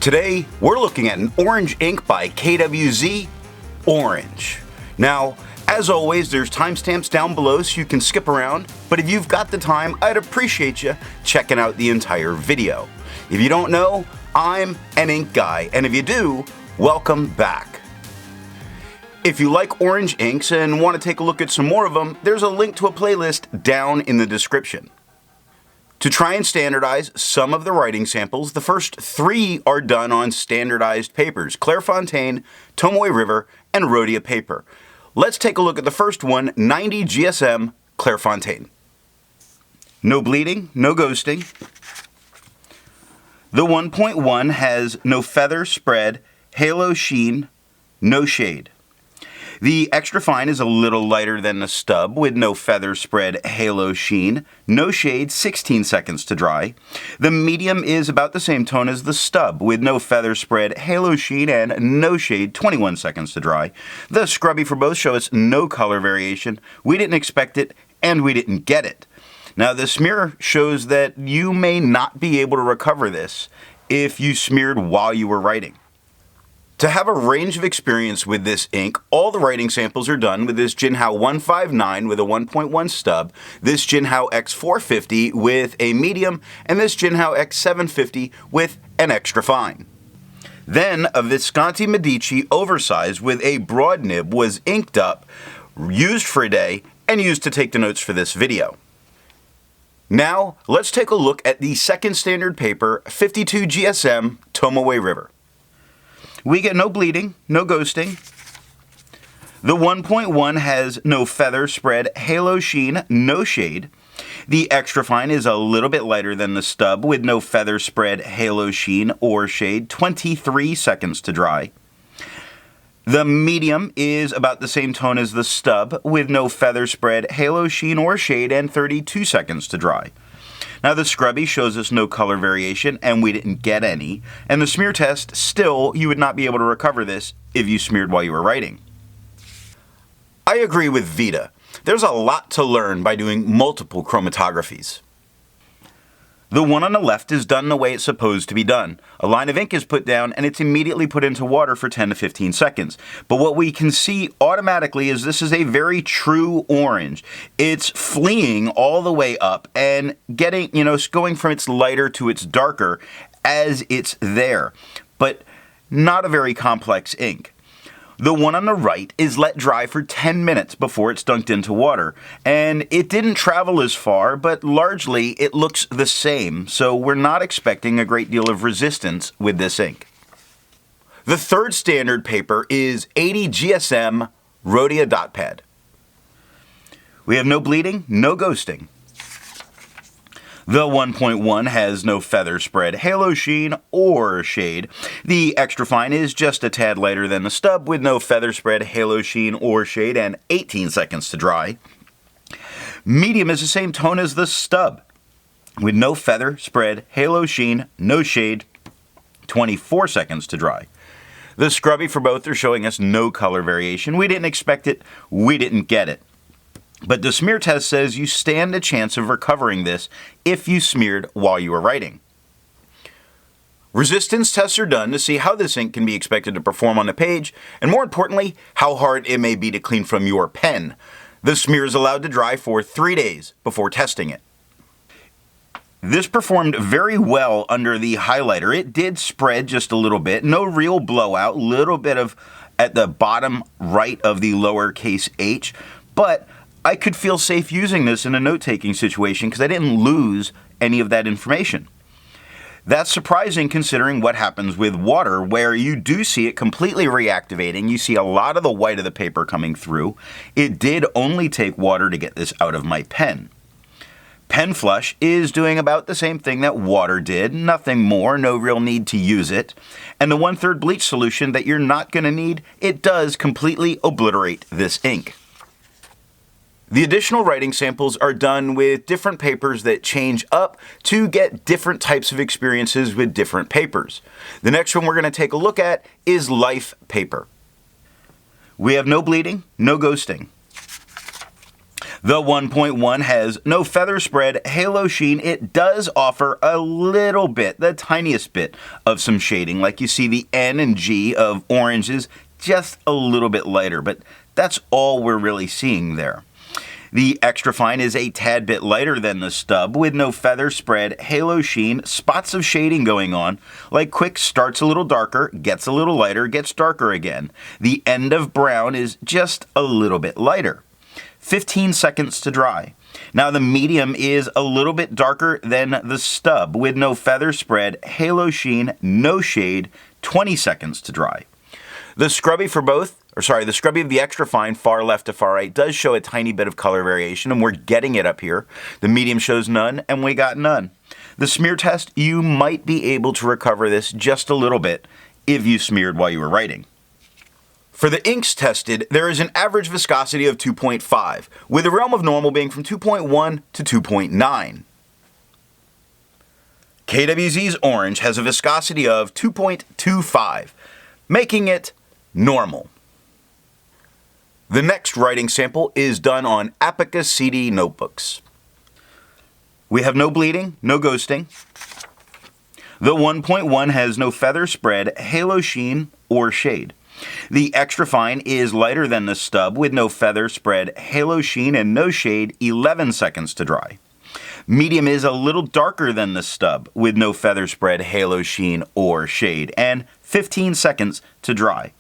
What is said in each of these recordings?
Today, we're looking at an orange ink by KWZ Orange. Now, as always, there's timestamps down below so you can skip around, but if you've got the time, I'd appreciate you checking out the entire video. If you don't know, I'm an ink guy, and if you do, welcome back. If you like orange inks and want to take a look at some more of them, there's a link to a playlist down in the description. To try and standardize some of the writing samples, the first 3 are done on standardized papers: Clairfontaine, Tomoe River, and Rhodia paper. Let's take a look at the first one, 90 GSM Clairfontaine. No bleeding, no ghosting. The 1.1 has no feather spread, halo sheen, no shade. The extra fine is a little lighter than the stub with no feather spread, halo sheen, no shade, 16 seconds to dry. The medium is about the same tone as the stub with no feather spread, halo sheen, and no shade, 21 seconds to dry. The scrubby for both show us no color variation. We didn't expect it and we didn't get it. Now the smear shows that you may not be able to recover this if you smeared while you were writing. To have a range of experience with this ink, all the writing samples are done with this Jinhao 159 with a 1.1 stub, this Jinhao X450 with a medium, and this Jinhao X750 with an extra fine. Then a Viscosity Medici oversized with a broad nib was inked up, used for a day, and used to take the notes for this video. Now, let's take a look at the second standard paper, 52 GSM Tomoe River. We get no bleeding, no ghosting. The 1.1 has no feather spread, halo sheen, no shade. The extra fine is a little bit lighter than the stub with no feather spread, halo sheen, or shade, 23 seconds to dry. The medium is about the same tone as the stub with no feather spread, halo sheen, or shade, and 32 seconds to dry. Now the scrubby shows us no color variation, and we didn't get any. And the smear test, still, you would not be able to recover this if you smeared while you were writing. I agree with Vita. There's a lot to learn by doing multiple chromatographies. The one on the left is done the way it's supposed to be done. A line of ink is put down and it's immediately put into water for 10 to 15 seconds. But what we can see automatically is this is a very true orange. It's fleeing all the way up and getting, going from its lighter to its darker as it's there. But not a very complex ink. The one on the right is let dry for 10 minutes before it's dunked into water, and it didn't travel as far, but largely it looks the same, so we're not expecting a great deal of resistance with this ink. The third standard paper is 80 GSM Rhodia dot pad. We have no bleeding, no ghosting. The 1.1 has no feather spread, halo sheen, or shade. The extra fine is just a tad lighter than the stub with no feather spread, halo sheen, or shade, and 18 seconds to dry. Medium is the same tone as the stub with no feather spread, halo sheen, no shade, 24 seconds to dry. The scrubby for both are showing us no color variation. We didn't expect it, we didn't get it. But the smear test says you stand a chance of recovering this if you smeared while you were writing. Resistance tests are done to see how this ink can be expected to perform on the page, and more importantly, how hard it may be to clean from your pen. The smear is allowed to dry for 3 days before testing it. This performed very well under the highlighter. It did spread just a little bit, no real blowout, little bit of at the bottom right of the lowercase h, but I could feel safe using this in a note-taking situation because I didn't lose any of that information. That's surprising considering what happens with water, where you do see it completely reactivating. You see a lot of the white of the paper coming through. It did only take water to get this out of my pen. Pen Flush is doing about the same thing that water did, nothing more, no real need to use it. And the 1/3 bleach solution that you're not going to need, it does completely obliterate this ink. The additional writing samples are done with different papers that change up to get different types of experiences with different papers. The next one we're going to take a look at is Life paper. We have no bleeding, no ghosting. The 1.1 has no feather spread, halo sheen. It does offer a little bit, the tiniest bit, of some shading. Like you see the N and G of orange is just a little bit lighter, but that's all we're really seeing there. The extra fine is a tad bit lighter than the stub, with no feather spread, halo sheen, spots of shading going on. Like quick starts a little darker, gets a little lighter, gets darker again. The end of brown is just a little bit lighter. 15 seconds to dry. Now the medium is a little bit darker than the stub, with no feather spread, halo sheen, no shade, 20 seconds to dry. The scrubby for both, the scrubby of the extra fine, far left to far right, does show a tiny bit of color variation, and we're getting it up here. The medium shows none, and we got none. The smear test, you might be able to recover this just a little bit if you smeared while you were writing. For the inks tested, there is an average viscosity of 2.5, with the realm of normal being from 2.1 to 2.9. KWZ's Orange has a viscosity of 2.25, making it normal. The next writing sample is done on Apica CD notebooks. We have no bleeding, no ghosting. The 1.1 has no feather spread, halo sheen, or shade. The extra fine is lighter than the stub, with no feather spread, halo sheen, and no shade, 11 seconds to dry. Medium is a little darker than the stub, with no feather spread, halo sheen, or shade, and 15 seconds to dry.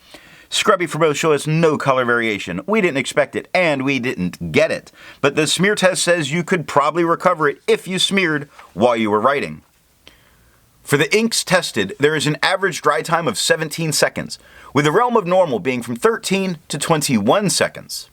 Scrubby for both show us no color variation. We didn't expect it, and we didn't get it. But the smear test says you could probably recover it if you smeared while you were writing. For the inks tested, there is an average dry time of 17 seconds, with the realm of normal being from 13 to 21 seconds.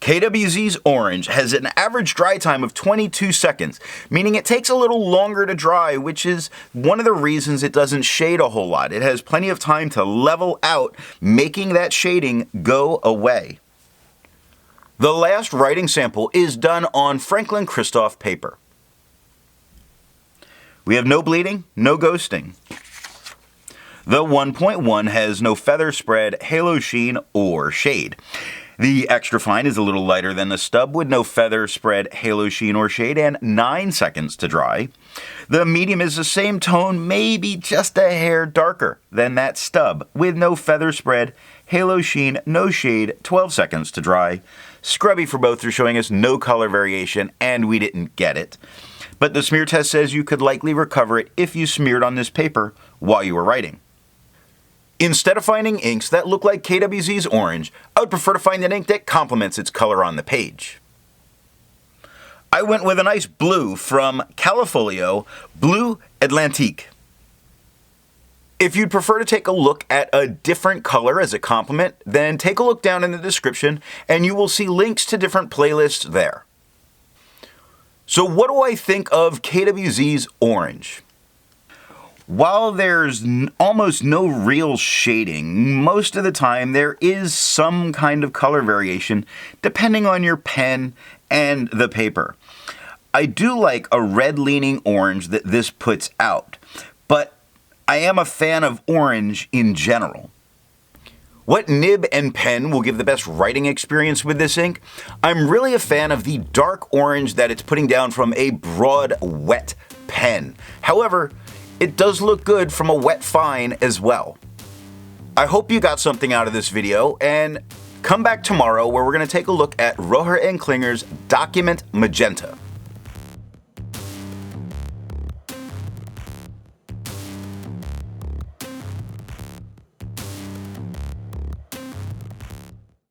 KWZ's Orange has an average dry time of 22 seconds, meaning it takes a little longer to dry, which is one of the reasons it doesn't shade a whole lot. It has plenty of time to level out, making that shading go away. The last writing sample is done on Franklin Christoph paper. We have no bleeding, no ghosting. The 1.1 has no feather spread, halo sheen, or shade. The extra fine is a little lighter than the stub, with no feather spread, halo sheen, or shade, and 9 seconds to dry. The medium is the same tone, maybe just a hair darker than that stub, with no feather spread, halo sheen, no shade, 12 seconds to dry. Scrubby for both are showing us no color variation, and we didn't get it. But the smear test says you could likely recover it if you smeared on this paper while you were writing. Instead of finding inks that look like KWZ's Orange, I would prefer to find an ink that complements its color on the page. I went with a nice blue from Callifolio, Bleu Atlantique. If you'd prefer to take a look at a different color as a complement, then take a look down in the description and you will see links to different playlists there. So what do I think of KWZ's Orange? While there's almost no real shading, most of the time there is some kind of color variation depending on your pen and the paper. I do like a red-leaning orange that this puts out, but I am a fan of orange in general. What nib and pen will give the best writing experience with this ink? I'm really a fan of the dark orange that it's putting down from a broad, wet pen. However, it does look good from a wet fine as well. I hope you got something out of this video, and come back tomorrow where we're going to take a look at Roher & Klinger's Document Magenta.